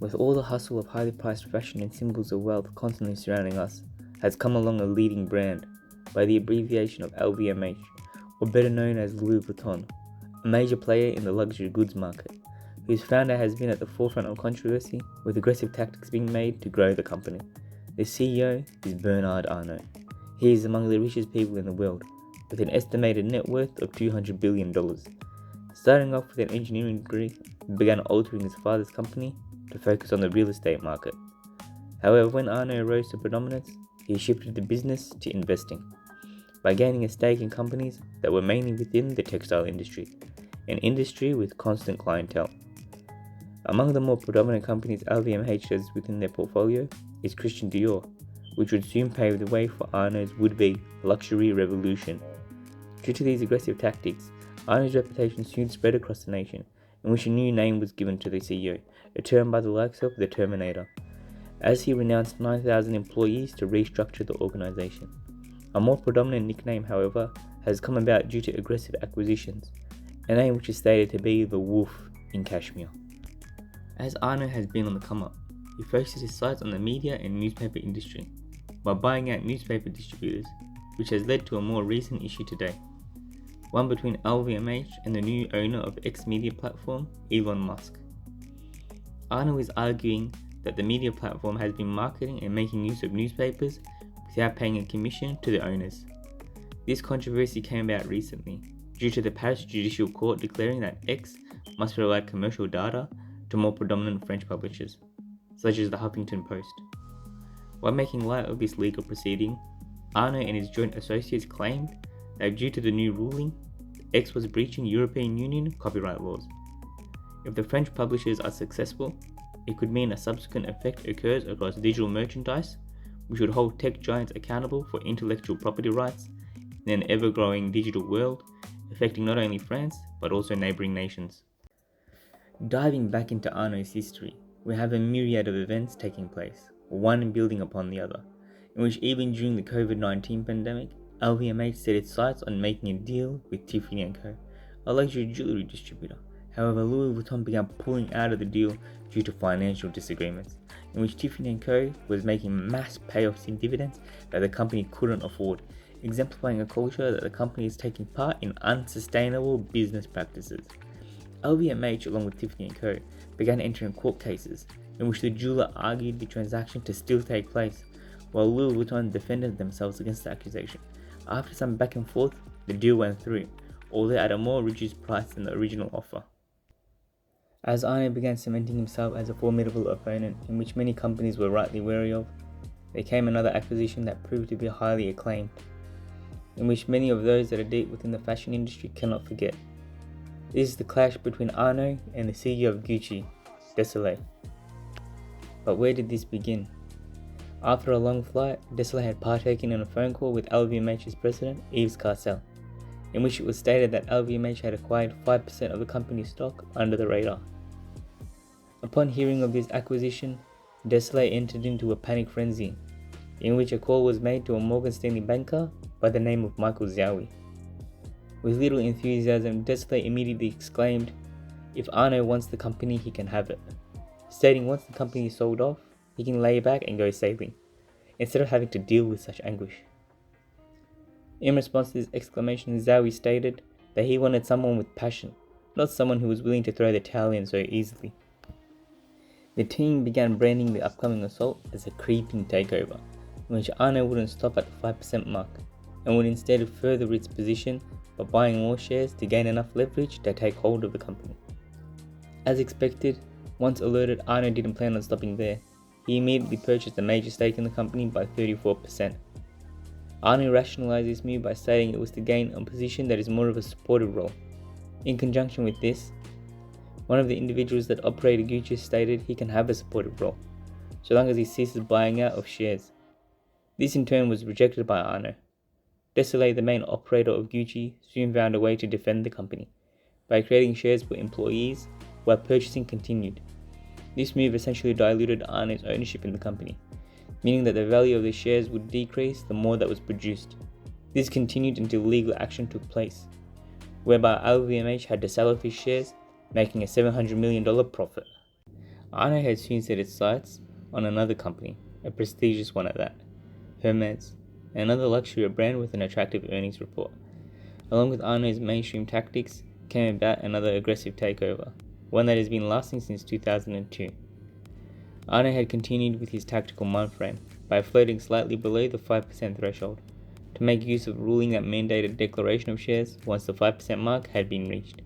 With all the hustle of highly priced fashion and symbols of wealth constantly surrounding us, has come along a leading brand by the abbreviation of LVMH, or better known as Louis Vuitton, a major player in the luxury goods market, whose founder has been at the forefront of controversy with aggressive tactics being made to grow the company. The CEO is Bernard Arnault. He is among the richest people in the world, with an estimated net worth of $200 billion. Starting off with an engineering degree, he began altering his father's company to focus on the real estate market. However, when Arnault rose to predominance, he shifted the business to investing, by gaining a stake in companies that were mainly within the textile industry, an industry with constant clientele. Among the more predominant companies LVMH has within their portfolio is Christian Dior, which would soon pave the way for Arnault's would-be luxury revolution. Due to these aggressive tactics, Arnault's reputation soon spread across the nation, in which a new name was given to the CEO, a term by the likes of the Terminator, as he renounced 9,000 employees to restructure the organization. A more predominant nickname, however, has come about due to aggressive acquisitions, a name which is stated to be the Wolf in Kashmir. As Arnault has been on the come up, he focuses his sights on the media and newspaper industry, by buying out newspaper distributors, which has led to a more recent issue today, one between LVMH and the new owner of ex-media platform, Elon Musk. Arnault is arguing that the media platform has been marketing and making use of newspapers without paying a commission to the owners. This controversy came about recently, due to the Paris Judicial Court declaring that X must provide commercial data to more predominant French publishers, such as the Huffington Post. While making light of this legal proceeding, Arnault and his joint associates claimed that due to the new ruling, X was breaching European Union copyright laws. If the French publishers are successful, it could mean a subsequent effect occurs across digital merchandise, which would hold tech giants accountable for intellectual property rights in an ever-growing digital world, affecting not only France, but also neighbouring nations. Diving back into Arnault's history, we have a myriad of events taking place, one building upon the other, in which even during the COVID-19 pandemic, LVMH set its sights on making a deal with Tiffany & Co., a luxury jewellery distributor. However, Louis Vuitton began pulling out of the deal due to financial disagreements, in which Tiffany & Co. was making mass payoffs in dividends that the company couldn't afford, exemplifying a culture that the company is taking part in unsustainable business practices. LVMH, along with Tiffany & Co., began entering court cases, in which the jeweler argued the transaction to still take place, while Louis Vuitton defended themselves against the accusation. After some back and forth, the deal went through, although at a more reduced price than the original offer. As Arnault began cementing himself as a formidable opponent in which many companies were rightly wary of, there came another acquisition that proved to be highly acclaimed, in which many of those that are deep within the fashion industry cannot forget. This is the clash between Arnault and the CEO of Gucci, Desilets. But where did this begin? After a long flight, Desilets had partaken in a phone call with LVMH's president, Yves Carcel, in which it was stated that LVMH had acquired 5% of the company's stock under the radar. Upon hearing of this acquisition, Desilets entered into a panic frenzy, in which a call was made to a Morgan Stanley banker by the name of Michael Zowie. With little enthusiasm, Desilets immediately exclaimed, "If Arnault wants the company, he can have it," stating once the company is sold off, he can lay back and go sailing, instead of having to deal with such anguish. In response to this exclamation, Zowie stated that he wanted someone with passion, not someone who was willing to throw the towel in so easily. The team began branding the upcoming assault as a creeping takeover, in which Arnault wouldn't stop at the 5% mark, and would instead further its position by buying more shares to gain enough leverage to take hold of the company. As expected, once alerted, Arnault didn't plan on stopping there. He immediately purchased a major stake in the company by 34%. Arnault rationalized this move by stating it was to gain a position that is more of a supportive role. In conjunction with this, one of the individuals that operated Gucci stated he can have a supportive role, so long as he ceases buying out of shares. This in turn was rejected by Arnault. Desilets, the main operator of Gucci, soon found a way to defend the company, by creating shares for employees while purchasing continued. This move essentially diluted Arnault's ownership in the company, meaning that the value of the shares would decrease the more that was produced. This continued until legal action took place, whereby LVMH had to sell off his shares, making a $700 million profit. Arnault had soon set its sights on another company, a prestigious one at that, Hermes, another luxury brand with an attractive earnings report. Along with Arnault's mainstream tactics came about another aggressive takeover, one that has been lasting since 2002. Arnault had continued with his tactical mindframe by floating slightly below the 5% threshold, to make use of ruling that mandated declaration of shares once the 5% mark had been reached,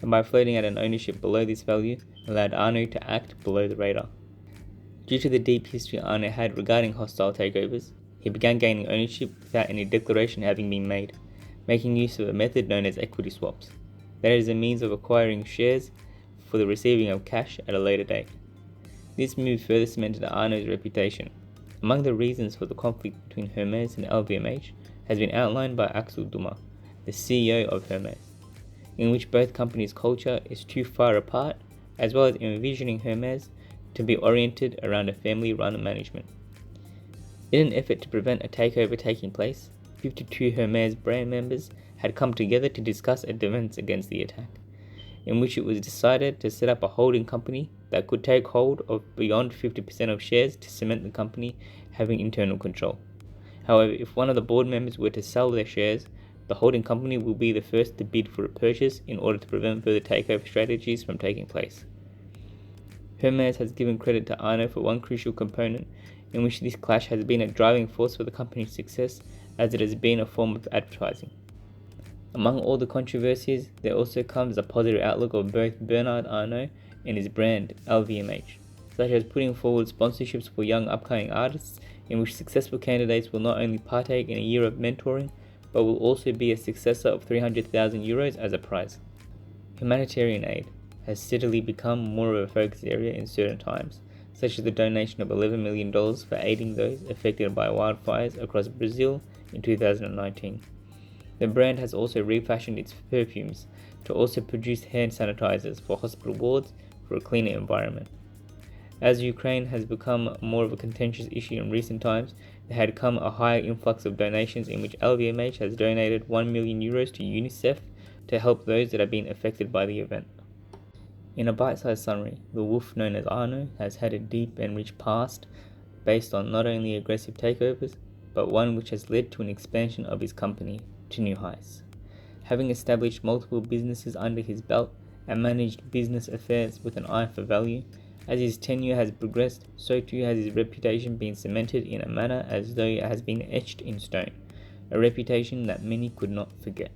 and by floating at an ownership below this value allowed Arnault to act below the radar. Due to the deep history Arnault had regarding hostile takeovers, he began gaining ownership without any declaration having been made, making use of a method known as equity swaps, that is a means of acquiring shares for the receiving of cash at a later date. This move further cemented Arnault's reputation. Among the reasons for the conflict between Hermes and LVMH has been outlined by Axel Dumas, the CEO of Hermes, in which both companies' culture is too far apart, as well as envisioning Hermes to be oriented around a family-run management. In an effort to prevent a takeover taking place, 52 Hermes brand members had come together to discuss a defense against the attack, in which it was decided to set up a holding company that could take hold of beyond 50% of shares to cement the company having internal control. However, if one of the board members were to sell their shares, the holding company will be the first to bid for a purchase in order to prevent further takeover strategies from taking place. Hermes has given credit to Arnault for one crucial component in which this clash has been a driving force for the company's success, as it has been a form of advertising. Among all the controversies, there also comes a positive outlook of both Bernard Arnault and his brand, LVMH, such as putting forward sponsorships for young upcoming artists in which successful candidates will not only partake in a year of mentoring, but will also be a successor of €300,000 as a prize. Humanitarian aid has steadily become more of a focus area in certain times, such as the donation of $11 million for aiding those affected by wildfires across Brazil in 2019. The brand has also refashioned its perfumes to also produce hand sanitizers for hospital wards for a cleaner environment. As Ukraine has become more of a contentious issue in recent times, there had come a higher influx of donations in which LVMH has donated €1 million to UNICEF to help those that have been affected by the event. In a bite-sized summary, the wolf known as Arnault has had a deep and rich past based on not only aggressive takeovers, but one which has led to an expansion of his company to new heights. Having established multiple businesses under his belt and managed business affairs with an eye for value, as his tenure has progressed, so too has his reputation been cemented in a manner as though it has been etched in stone, a reputation that many could not forget.